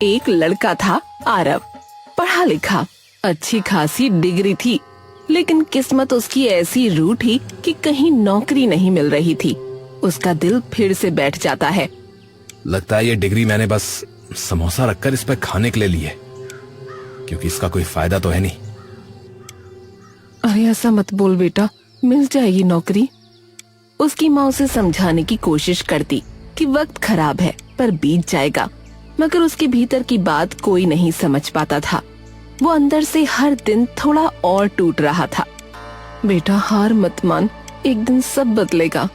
एक लड़का था आरव, पढ़ा लिखा, अच्छी खासी डिग्री थी, लेकिन किस्मत उसकी ऐसी रूठी कि कहीं नौकरी नहीं मिल रही थी। उसका दिल फिर से बैठ जाता है। लगता है ये डिग्री मैंने बस समोसा रखकर इस पे खाने के लिए ली है, क्योंकि इसका कोई फायदा तो है नहीं। अरे ऐसा मत बोल बेटा, मिल जाएगी नौकरी। उसकी माँ उसे समझाने की कोशिश करती कि वक्त खराब है पर बीत जाएगा, मगर उसके भीतर की बात कोई नहीं समझ पाता था। वो अंदर से हर दिन थोड़ा और टूट रहा था। बेटा हार मत मान, एक दिन सब बदलेगा।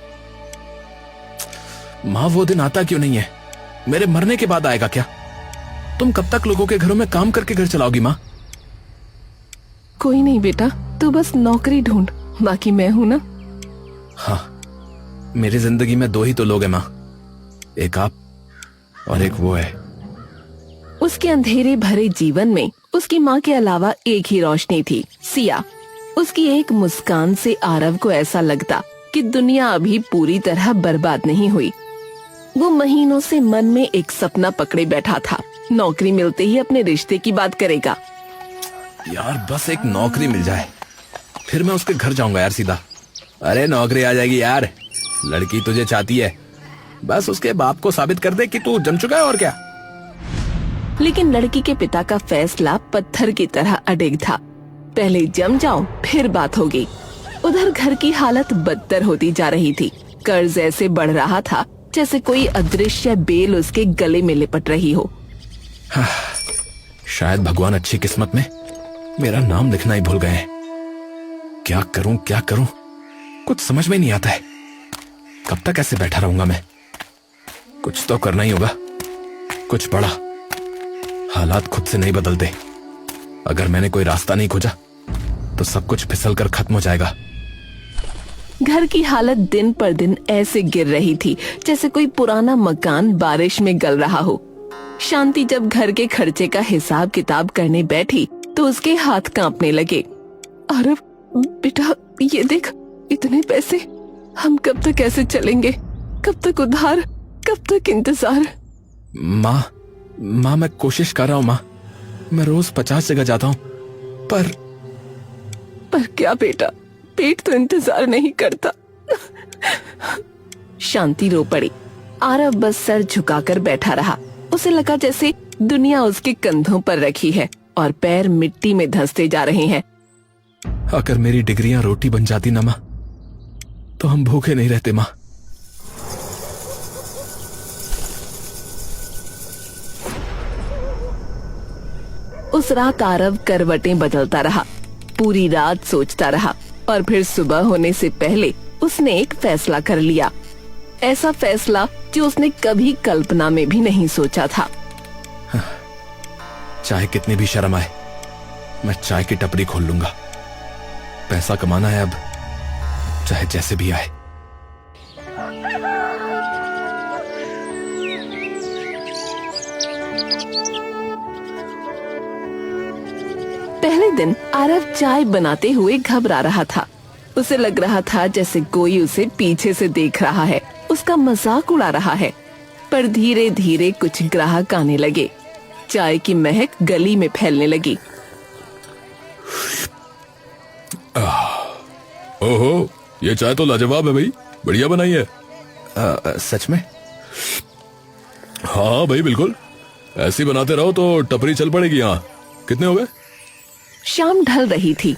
माँ वो दिन आता क्यों नहीं है? मेरे मरने के बाद आएगा क्या? तुम कब तक लोगों के घरों में काम करके घर चलाओगी माँ? कोई नहीं बेटा, तू बस नौकरी ढूंढ, बाकी मैं हूँ ना। हाँ, मेरी जिंदगी में 2 ही तो लोग हैं माँ, एक आप और एक वो है। उसके अंधेरे भरे जीवन में उसकी माँ के अलावा एक ही रोशनी थी, सिया। उसकी एक मुस्कान से आरव को ऐसा लगता कि दुनिया अभी पूरी तरह बर्बाद नहीं हुई। वो महीनों से मन में एक सपना पकड़े बैठा था, नौकरी मिलते ही अपने रिश्ते की बात करेगा। यार बस एक नौकरी मिल जाए, फिर मैं उसके घर जाऊंगा यार सीधा। अरे नौकरी आ जाएगी यार, लड़की तुझे चाहती है, बस उसके बाप को साबित कर दे कि तू जम चुका है और क्या। लेकिन लड़की के पिता का फैसला पत्थर की तरह अडिग था। पहले जम जाओ फिर बात होगी। उधर घर की हालत बदतर होती जा रही थी। कर्ज ऐसे बढ़ रहा था जैसे कोई अदृश्य बेल उसके गले में लिपट रही हो। शायद भगवान अच्छी किस्मत में मेरा नाम लिखना ही भूल गए हैं। क्या करूं क्या करूं, कुछ समझ में नहीं आता है। कब तक ऐसे बैठा रहूंगा मैं? कुछ तो करना ही होगा, कुछ बड़ा। हालात खुद से नहीं बदलते। अगर मैंने कोई रास्ता नहीं खोजा तो सब कुछ फिसल कर खत्म हो जाएगा। घर की हालत दिन पर दिन ऐसे गिर रही थी जैसे कोई पुराना मकान बारिश में गल रहा हो। शांति जब घर के खर्चे का हिसाब किताब करने बैठी तो उसके हाथ कांपने लगे। अरे बेटा ये देख, इतने पैसे, हम कब तक ऐसे चलेंगे? कब तक उधार, कब तक इंतजार? माँ मैं कोशिश कर रहा हूँ माँ, मैं रोज 50 जगह जाता हूँ, पर क्या बेटा, पेट तो इंतजार नहीं करता। शांति रो पड़ी। आरव बस सर झुकाकर बैठा रहा। उसे लगा जैसे दुनिया उसके कंधों पर रखी है और पैर मिट्टी में धंसते जा रहे हैं। अगर मेरी डिग्रियां रोटी बन जाती ना माँ, तो हम भूखे नहीं रहते माँ। उस रात आरव करवटें बदलता रहा, पूरी रात सोचता रहा और फिर सुबह होने से पहले उसने एक फैसला कर लिया। ऐसा फैसला जो उसने कभी कल्पना में भी नहीं सोचा था। चाहे कितनी भी शर्म आए, मैं चाय की टपरी खोल लूंगा। पैसा कमाना है अब, चाहे जैसे भी आए। पहले दिन आरव चाय बनाते हुए घबरा रहा था। उसे लग रहा था जैसे कोई उसे पीछे से देख रहा है, उसका मजाक उड़ा रहा है। पर धीरे धीरे कुछ ग्राहक आने लगे। चाय की महक गली में फैलने लगी। ओहो, ये चाय तो लाजवाब है भाई, बढ़िया बनाई है। सच में? हाँ भाई बिल्कुल, ऐसी बनाते रहो तो टपरी चल पड़ेगी। यहाँ कितने हो गए? शाम ढल रही थी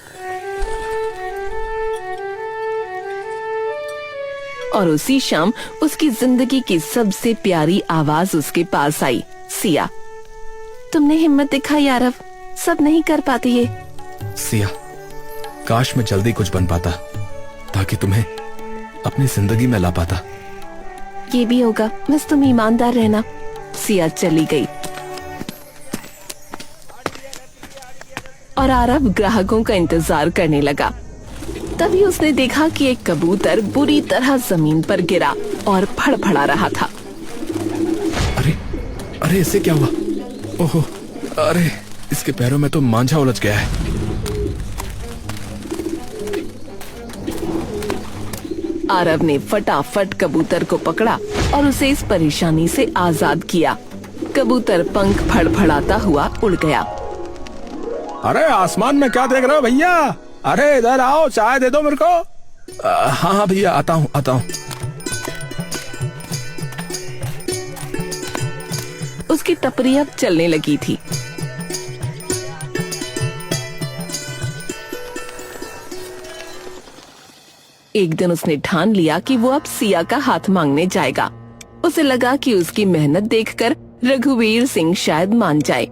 और उसी शाम उसकी जिंदगी की सबसे प्यारी आवाज उसके पास आई। सिया, तुमने हिम्मत दिखाई आरव, सब नहीं कर पाती ये। सिया, काश मैं जल्दी कुछ बन पाता ताकि तुम्हें अपनी जिंदगी में ला पाता। ये भी होगा, बस तुम ईमानदार रहना। सिया चली गई और आरव ग्राहकों का इंतजार करने लगा। तभी उसने देखा कि एक कबूतर बुरी तरह जमीन पर गिरा और फड़फड़ा रहा था। अरे इससे क्या हुआ? ओहो, अरे इसके पैरों में तो मांझा उलझ गया है। आरव ने फटाफट कबूतर को पकड़ा और उसे इस परेशानी से आजाद किया। कबूतर पंख फड़फड़ाता हुआ उड़ गया। अरे आसमान में क्या देख रहे हो भैया? अरे इधर आओ, चाय दे दो मेरे को। हाँ हाँ भैया, आता हूँ आता हूँ। उसकी टपरी अब चलने लगी थी। एक दिन उसने ठान लिया कि वो अब सिया का हाथ मांगने जाएगा। उसे लगा कि उसकी मेहनत देखकर रघुवीर सिंह शायद मान जाए।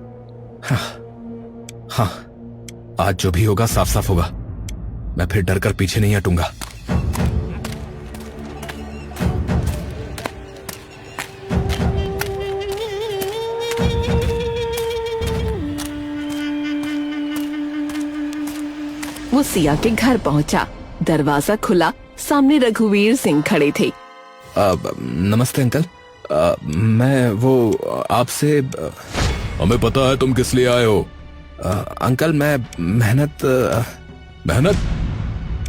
हाँ, आज जो भी होगा साफ साफ होगा। मैं फिर डर कर पीछे नहीं हटूंगा। वो सिया के घर पहुंचा। दरवाजा खुला, सामने रघुवीर सिंह खड़े थे। नमस्ते अंकल। मैं वो आपसे हमें पता है तुम किस लिए आए हो। अंकल मैं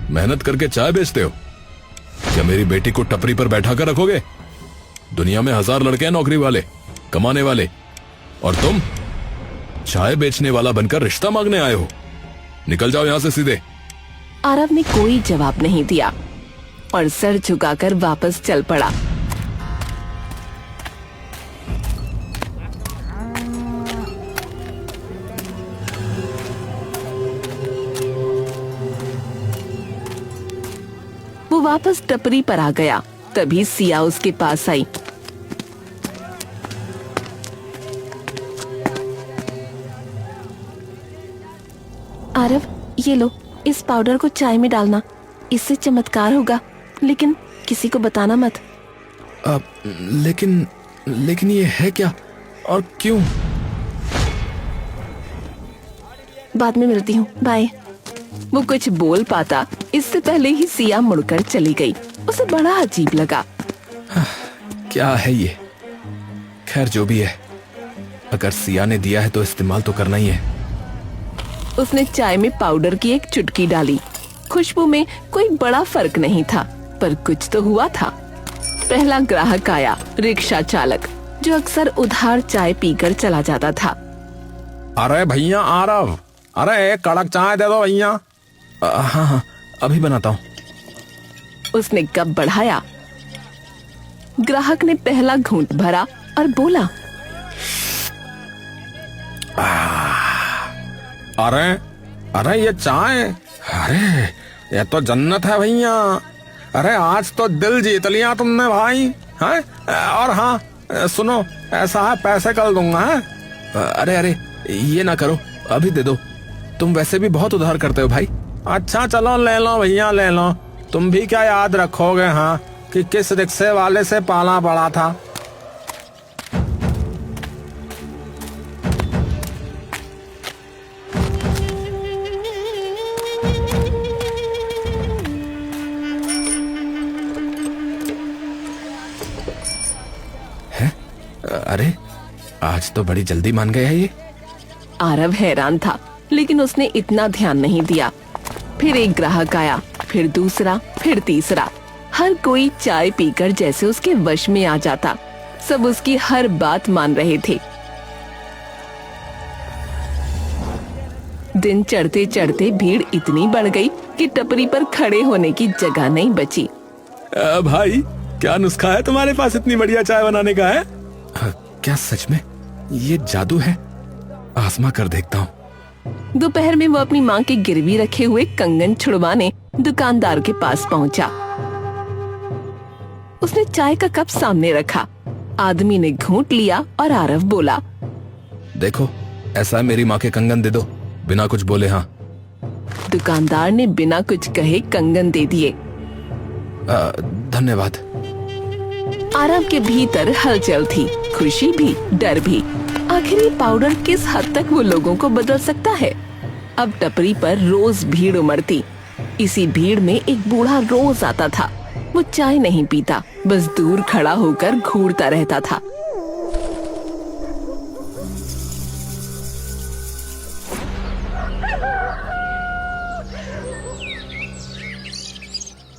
मेहनत करके चाय बेचते हो? क्या मेरी बेटी को टपरी पर बैठा कर रखोगे? दुनिया में 1000 लड़के हैं नौकरी वाले, कमाने वाले, और तुम चाय बेचने वाला बनकर रिश्ता मांगने आए हो। निकल जाओ यहां से सीधे। आरव ने कोई जवाब नहीं दिया और सर झुकाकर वापस चल पड़ा। वो वापस टपरी पर आ गया। तभी सिया उसके पास आई। आरव, ये लो, इस पाउडर को चाय में डालना, इससे चमत्कार होगा, लेकिन किसी को बताना मत। लेकिन ये है क्या और क्यों? बाद में मिलती हूँ, बाय। वो कुछ बोल पाता इससे पहले ही सिया मुड़कर चली गई। उसे बड़ा अजीब लगा। क्या है ये? खैर जो भी है, अगर सिया ने दिया है तो इस्तेमाल तो करना ही है। उसने चाय में पाउडर की एक चुटकी डाली। खुशबू में कोई बड़ा फर्क नहीं था, पर कुछ तो हुआ था। पहला ग्राहक आया, रिक्शा चालक, जो अक्सर उधार चाय पीकर चला जाता था। अरे भैया आरव, अरे एक कड़क चाय दे दो भैया। हाँ हाँ, अभी बनाता हूँ। उसने कप बढ़ाया। ग्राहक ने पहला घूंट भरा और बोला, अरे ये चाय, अरे ये तो जन्नत है भैया। अरे आज तो दिल जीत लिया तुमने भाई। हैं? और हाँ सुनो, ऐसा है पैसे कल दूंगा है? अरे ये ना करो, अभी दे दो। तुम वैसे भी बहुत उधार करते हो भाई। अच्छा चलो ले लो भैया ले लो। तुम भी क्या याद रखोगे हाँ कि किस रिक्शे वाले से पाला पड़ा था। अरे आज तो बड़ी जल्दी मान गया ये। आरव हैरान था, लेकिन उसने इतना ध्यान नहीं दिया। फिर एक ग्राहक आया, फिर दूसरा, फिर तीसरा। हर कोई चाय पीकर जैसे उसके वश में आ जाता। सब उसकी हर बात मान रहे थे। दिन चढ़ते चढ़ते भीड़ इतनी बढ़ गई कि टपरी पर खड़े होने की जगह नहीं बची। भाई क्या नुस्खा है तुम्हारे पास इतनी बढ़िया चाय बनाने का है? क्या सच में ये जादू है? आजमा कर देखता हूँ। दोपहर में वो अपनी माँ के गिरवी रखे हुए कंगन छुड़वाने दुकानदार के पास पहुँचा। उसने चाय का कप सामने रखा। आदमी ने घूंट लिया और आरव बोला, देखो ऐसा मेरी माँ के कंगन दे दो, बिना कुछ बोले। हाँ। दुकानदार ने बिना कुछ कहे कंगन दे दिए। धन्यवाद। आरव के भीतर हलचल थी, खुशी भी, डर भी। आखिर ये पाउडर किस हद तक वो लोगों को बदल सकता है? अब टपरी पर रोज भीड़ उमड़ती। इसी भीड़ में एक बूढ़ा रोज आता था। वो चाय नहीं पीता, बस दूर खड़ा होकर घूरता रहता था।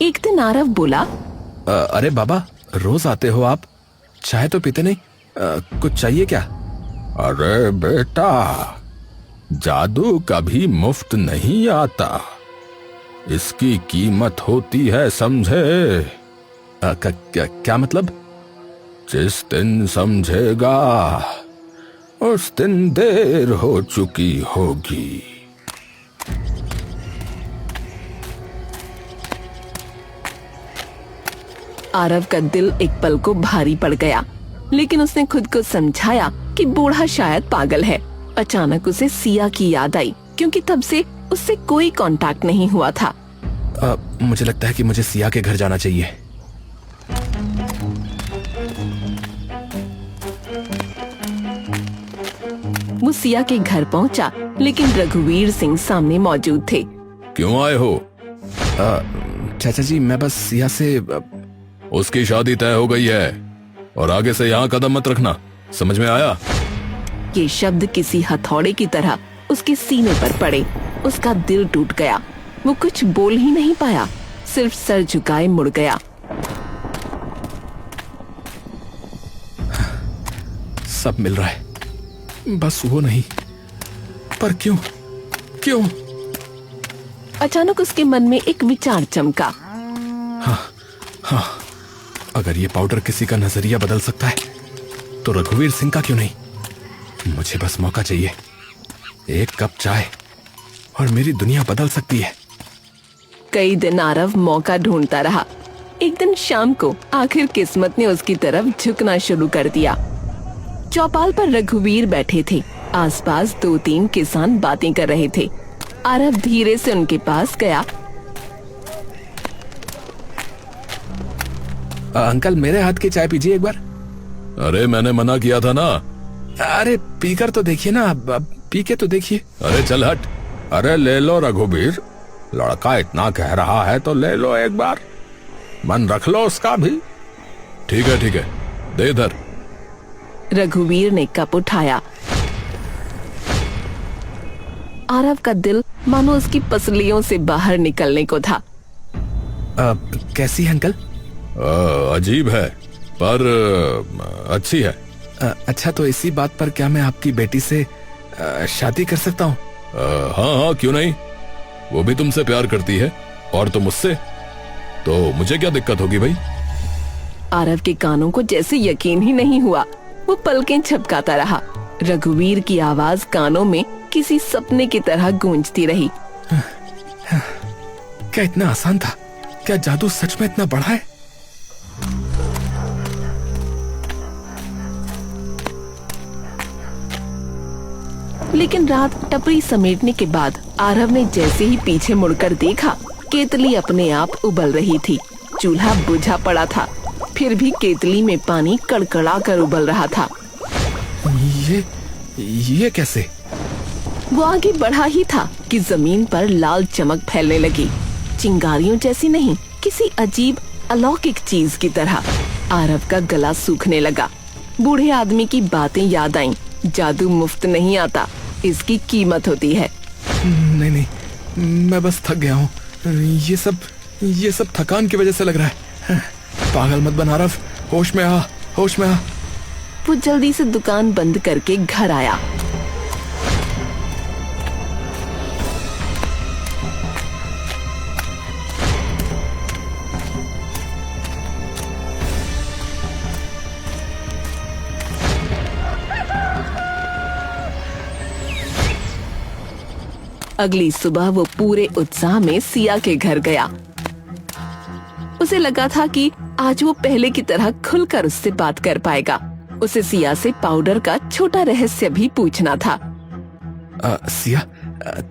एक दिन आरव बोला, अरे बाबा, रोज आते हो आप, चाय तो पीते नहीं, कुछ चाहिए क्या? अरे बेटा, जादू कभी मुफ्त नहीं आता, इसकी कीमत होती है, समझे? क्या मतलब? जिस दिन समझेगा उस दिन देर हो चुकी होगी। आरव का दिल एक पल को भारी पड़ गया, लेकिन उसने खुद को समझाया कि बूढ़ा शायद पागल है। अचानक उसे सिया की याद आई, क्योंकि तब से उससे कोई कांटेक्ट नहीं हुआ था। मुझे लगता है कि मुझे सिया के घर जाना चाहिए। वो सिया के घर पहुंचा, लेकिन रघुवीर सिंह सामने मौजूद थे। क्यों आए हो? चाचा जी, मैं बस सिया से उसकी शादी तय हो गई है और आगे से यहाँ कदम मत रखना, समझ में आया? ये शब्द किसी हथौड़े की तरह उसके सीने पर पड़े। उसका दिल टूट गया। वो कुछ बोल ही नहीं पाया, सिर्फ सर झुकाए मुड़ गया। सब मिल रहा है, बस वो नहीं। पर क्यों? क्यों? अचानक उसके मन में एक विचार चमका। हाँ, अगर ये पाउडर किसी का नजरिया बदल सकता है तो रघुवीर सिंह का क्यों नहीं? मुझे बस मौका चाहिए, एक कप चाय और मेरी दुनिया बदल सकती है। कई दिन आरव मौका ढूंढता रहा। एक दिन शाम को आखिर किस्मत ने उसकी तरफ झुकना शुरू कर दिया। चौपाल पर रघुवीर बैठे थे। आसपास 2-3 किसान बातें कर रहे थे। आरव धीरे से उनके पास गया। अंकल, मेरे हाथ की चाय पीजिए एक बार। अरे मैंने मना किया था ना। अरे पीकर तो देखिए ना, पी के तो देखिए। अरे चल हट। अरे ले लो रघुवीर, लड़का इतना कह रहा है तो ले लो एक बार, मन रख लो उसका भी। ठीक है दे इधर। रघुवीर ने कप उठाया। आरव का दिल मानो उसकी पसलियों से बाहर निकलने को था। कैसी है अंकल? अजीब है पर अच्छी है। अच्छा, तो इसी बात पर क्या मैं आपकी बेटी से शादी कर सकता हूँ? हाँ, क्यों नहीं। वो भी तुमसे प्यार करती है और तुम मुझसे, तो मुझे क्या दिक्कत होगी भाई? आरव के कानों को जैसे यकीन ही नहीं हुआ। वो पलकें झपकाता रहा। रघुवीर की आवाज कानों में किसी सपने की तरह गूंजती रही। क्या इतना आसान था? क्या जादू सच में इतना बड़ा है? लेकिन रात टपरी समेटने के बाद आरव ने जैसे ही पीछे मुड़कर देखा, केतली अपने आप उबल रही थी। चूल्हा बुझा पड़ा था, फिर भी केतली में पानी कड़कड़ा कर उबल रहा था। ये कैसे? वो आगे बढ़ा ही था कि जमीन पर लाल चमक फैलने लगी। चिंगारियों जैसी नहीं, किसी अजीब अलौकिक चीज की तरह। आरव का गला सूखने लगा। बूढ़े आदमी की बातें याद आईं। जादू मुफ्त नहीं आता, इसकी कीमत होती है। नहीं, मैं बस थक गया हूँ। ये सब थकान की वजह से लग रहा है। पागल मत बन आरव, होश में आ। वो जल्दी से दुकान बंद करके घर आया। अगली सुबह वो पूरे उत्साह में सिया के घर गया। उसे लगा था कि आज वो पहले की तरह खुलकर उससे बात कर पाएगा। उसे सिया से पाउडर का छोटा रहस्य भी पूछना था। सिया,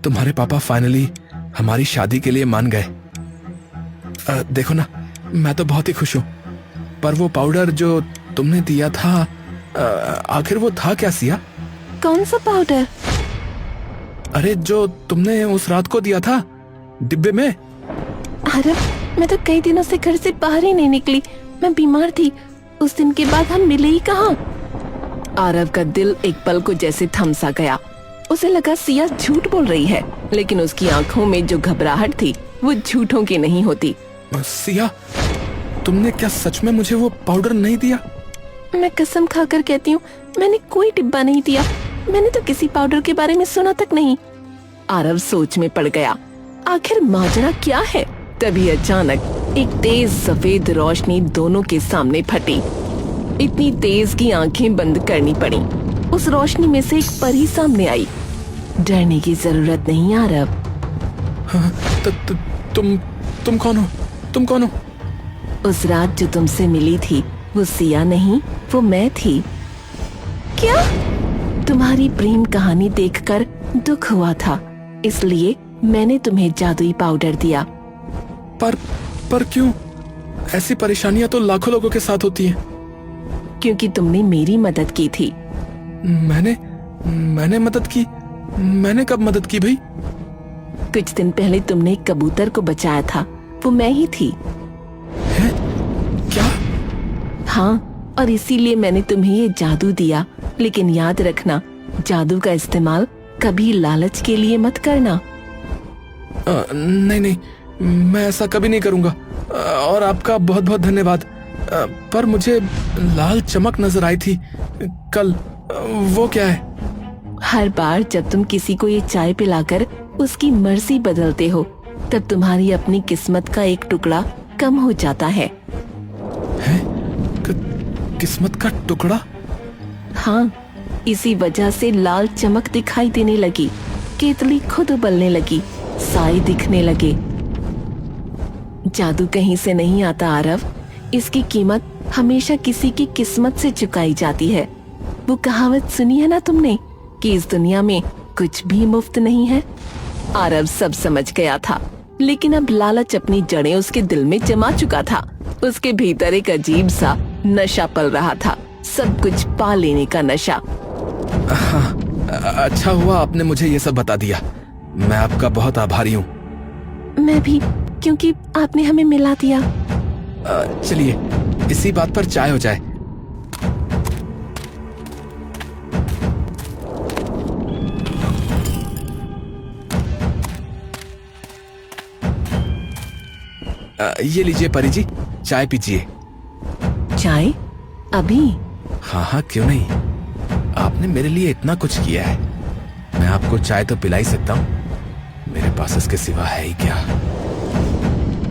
तुम्हारे पापा फाइनली हमारी शादी के लिए मान गए। देखो ना, मैं तो बहुत ही खुश हूँ। पर वो पाउडर जो तुमने दिया था, आखिर वो था क्या सिया? कौन सा पाउडर? अरे जो तुमने उस रात को दिया था डिब्बे में। अरे मैं तो कई दिनों से घर से बाहर ही नहीं निकली। मैं बीमार थी। उस दिन के बाद हम मिले ही कहाँ। आरव का दिल एक पल को जैसे थम सा गया। उसे लगा सिया झूठ बोल रही है, लेकिन उसकी आंखों में जो घबराहट थी वो झूठों की नहीं होती। सिया, तुमने क्या सच में मुझे वो पाउडर नहीं दिया? मैं कसम खाकर कहती हूँ, मैंने कोई डिब्बा नहीं दिया। मैंने तो किसी पाउडर के बारे में सुना तक नहीं। आरव सोच में पड़ गया, आखिर माजरा क्या है। तभी अचानक एक तेज सफेद रोशनी दोनों के सामने फटी। इतनी तेज कि आंखें बंद करनी पड़ी। उस रोशनी में से एक परी सामने आई। डरने की जरूरत नहीं आरव। हाँ, तुम कौन हो? तुम कौन हो? उस रात जो तुमसे मिली थी वो सिया नहीं, वो मैं थी। क्या? तुम्हारी प्रेम कहानी देखकर दुख हुआ था, इसलिए मैंने तुम्हें जादुई पाउडर दिया। पर क्यों? ऐसी परेशानियां तो लाखों लोगों के साथ होती हैं। क्योंकि तुमने मेरी मदद की थी। मैंने मदद की? मैंने कब मदद की भाई? कुछ दिन पहले तुमने एक कबूतर को बचाया था, वो मैं ही थी। है? क्या? हाँ, और इसीलिए मैंने तुम्हें ये जादू दिया। लेकिन याद रखना, जादू का इस्तेमाल कभी लालच के लिए मत करना। नहीं, मैं ऐसा कभी नहीं करूंगा। और आपका बहुत बहुत धन्यवाद। पर मुझे लाल चमक नजर आई थी कल, वो क्या है? हर बार जब तुम किसी को ये चाय पिलाकर उसकी मर्जी बदलते हो, तब तुम्हारी अपनी किस्मत का एक टुकड़ा कम हो जाता है। किस्मत का टुकड़ा? हाँ, इसी वजह से लाल चमक दिखाई देने लगी, केतली खुद उबलने लगी, साए दिखने लगे। जादू कहीं से नहीं आता आरव, इसकी कीमत हमेशा किसी की किस्मत से चुकाई जाती है। वो कहावत सुनी है ना तुमने कि इस दुनिया में कुछ भी मुफ्त नहीं है। आरव सब समझ गया था, लेकिन अब लालच अपनी जड़ें उसके दिल में जमा चुका था। उसके भीतर एक अजीब सा नशा पल रहा था, सब कुछ पा लेने का नशा। हाँ, अच्छा हुआ आपने मुझे ये सब बता दिया। मैं आपका बहुत आभारी हूँ। मैं भी, क्योंकि आपने हमें मिला दिया। चलिए इसी बात पर चाय हो जाए। ये लीजिए परी जी, चाय पीजिए। चाय? अभी? हाँ, क्यों नहीं। आपने मेरे लिए इतना कुछ किया है, मैं आपको चाय तो पिला ही सकता हूँ। मेरे पास इसके सिवा है ही क्या।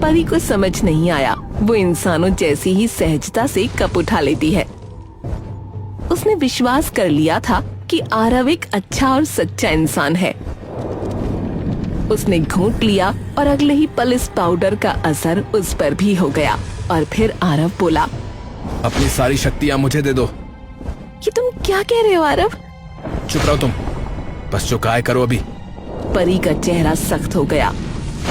परी को समझ नहीं आया, वो इंसानों जैसी ही सहजता से कप उठा लेती है। उसने विश्वास कर लिया था कि आरव एक अच्छा और सच्चा इंसान है। उसने घूंट लिया और अगले ही पल इस पाउडर का असर उस पर भी हो गया। और फिर आरव बोला, अपनी सारी शक्तियां मुझे दे दो। ये तुम क्या कह रहे हो आरव? चुप रहो तुम, बस जो कहा करो अभी। परी का चेहरा सख्त हो गया।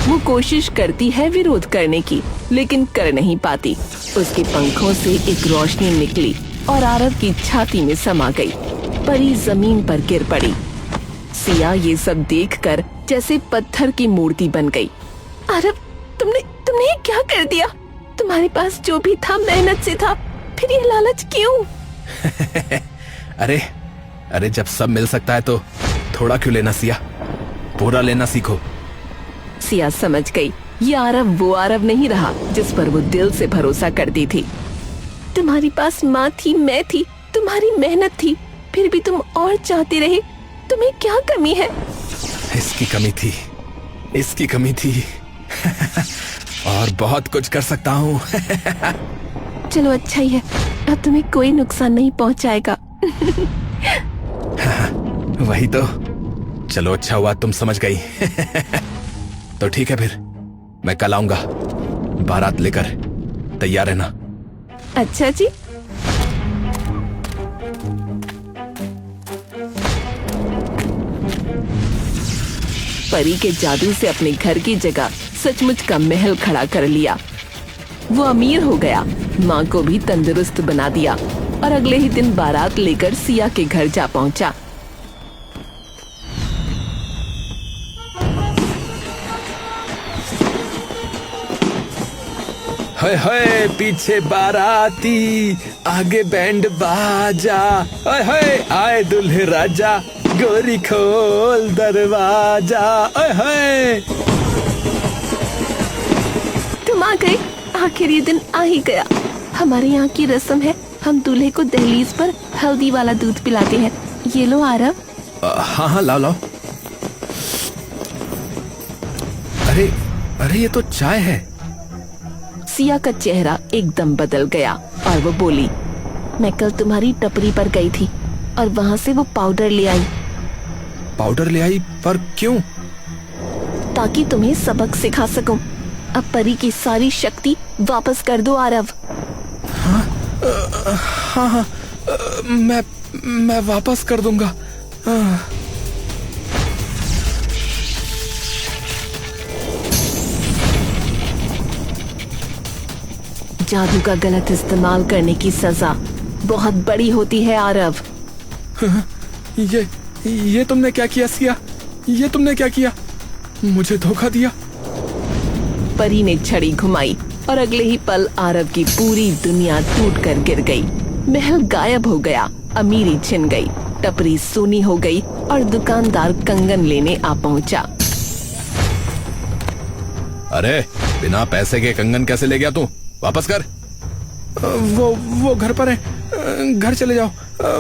वो कोशिश करती है विरोध करने की, लेकिन कर नहीं पाती। उसके पंखों से एक रोशनी निकली और आरव की छाती में समा गई। परी जमीन पर गिर पड़ी। सिया ये सब देखकर जैसे पत्थर की मूर्ति बन गई। आरव, तुमने ये क्या कर दिया? तुम्हारे पास जो भी था मेहनत से था, फिर ये लालच क्यों? अरे जब सब मिल सकता है तो थोड़ा क्यों लेना सिया, पूरा लेना सीखो। सिया समझ गई, ये आरव वो आरव नहीं रहा जिस पर वो दिल से भरोसा करती थी। तुम्हारे पास माँ थी, मैं थी, तुम्हारी मेहनत थी, फिर भी तुम और चाहते रहे। तुम्हें क्या कमी है? इसकी कमी थी और बहुत कुछ कर सकता हूँ। चलो अच्छा ही है, अब तुम्हें कोई नुकसान नहीं पहुँचाएगा। वही तो। चलो अच्छा हुआ तुम समझ गई। तो ठीक है, फिर मैं कल आऊंगा, बारात लेकर। तैयार है ना? अच्छा जी। परी के जादू से अपने घर की जगह सचमुच का महल खड़ा कर लिया। वो अमीर हो गया, माँ को भी तंदुरुस्त बना दिया और अगले ही दिन बारात लेकर सिया के घर जा पहुंचा। हाय हाय पीछे बाराती, आगे बैंड बाजा। हाय हाय आए दुल्हे राजा, गोरी खोल दरवाजा। हाय हाय। तुम आ गए, आखिर ये दिन आ ही गया। हमारे यहाँ की रस्म है, हम दूल्हे को दहलीज पर हल्दी वाला दूध पिलाते हैं। ये लो आरव। हाँ हाँ, लाओ लाओ। अरे अरे, ये तो चाय है। सिया का चेहरा एकदम बदल गया और वो बोली, मैं कल तुम्हारी टपरी पर गई थी और वहाँ से वो पाउडर ले आई। पाउडर ले आई? पर क्यों? ताकि तुम्हें सबक सिखा सकूं। अब परी की सारी शक्ति वापस कर दो आरव। हाँ, मैं वापस कर दूंगा। जादू का गलत इस्तेमाल करने की सजा बहुत बड़ी होती है आरव। ये तुमने क्या किया सिया? ये तुमने क्या किया? मुझे धोखा दिया। परी ने छड़ी घुमाई और अगले ही पल आरव की पूरी दुनिया टूटकर गिर गई। महल गायब हो गया, अमीरी छिन गई, टपरी सूनी हो गई और दुकानदार कंगन लेने आ पहुंचा। अरे, बिना पैसे के कंगन कैसे ले गया तू? वापस कर। वो घर पर है, घर चले जाओ।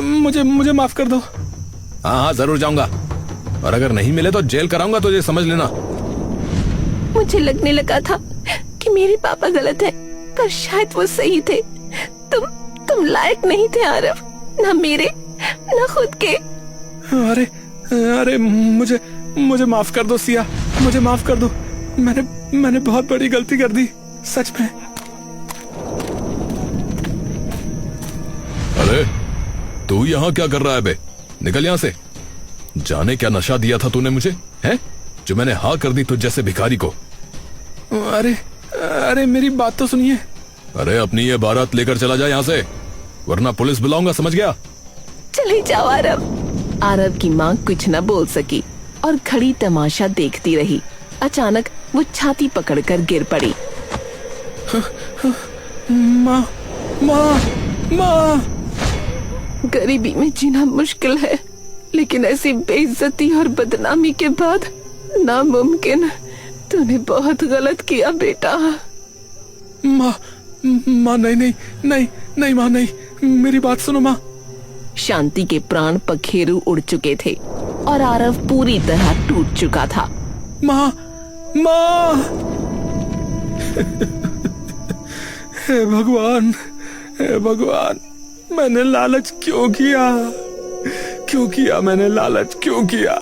मुझे माफ कर दो। हाँ, जरूर जाऊंगा, और अगर नहीं मिले तो जेल कराऊंगा तुझे, समझ लेना। मुझे लगने लगा था कि मेरे पापा गलत हैं, पर शायद वो सही थे। तुम लायक नहीं थे आरव, ना मेरे ना खुद के। अरे मुझे माफ कर दो सिया, मुझे माफ कर दो। मैंने बहुत बड़ी गलती कर दी, सच में। अरे, तू यहाँ क्या कर रहा है बे? निकल यहाँ से। जाने क्या नशा दिया था तूने मुझे, हैं? जो मैंने हाँ कर दी तुझ जैसे भिखारी को। अरे मेरी बात तो सुनिए। अरे, अपनी ये बारात लेकर चला जा यहाँ से, वरना पुलिस बुलाऊंगा, समझ गया? चले जाओ आरव। आरव की माँ कुछ न बोल सकी और खड़ी तमाशा देखती रही। अचानक वो छाती पकड़कर गिर पड़ी। माँ, माँ, माँ। गरीबी में जीना मुश्किल है, लेकिन ऐसी बेइज्जती और बदनामी के बाद नामुमकिन। तूने बहुत गलत किया बेटा। माँ, नहीं माँ, नहीं, मेरी बात सुनो माँ। शांति के प्राण पखेरु उड़ चुके थे और आरव पूरी तरह टूट चुका था। माँ, हे भगवान, मैंने लालच क्यों किया? मैंने लालच क्यों किया?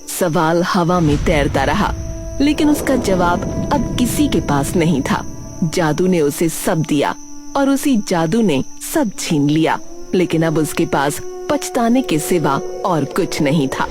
सवाल हवा में तैरता रहा, लेकिन उसका जवाब अब किसी के पास नहीं था। जादू ने उसे सब दिया और उसी जादू ने सब छीन लिया, लेकिन अब उसके पास पछताने के सिवा और कुछ नहीं था।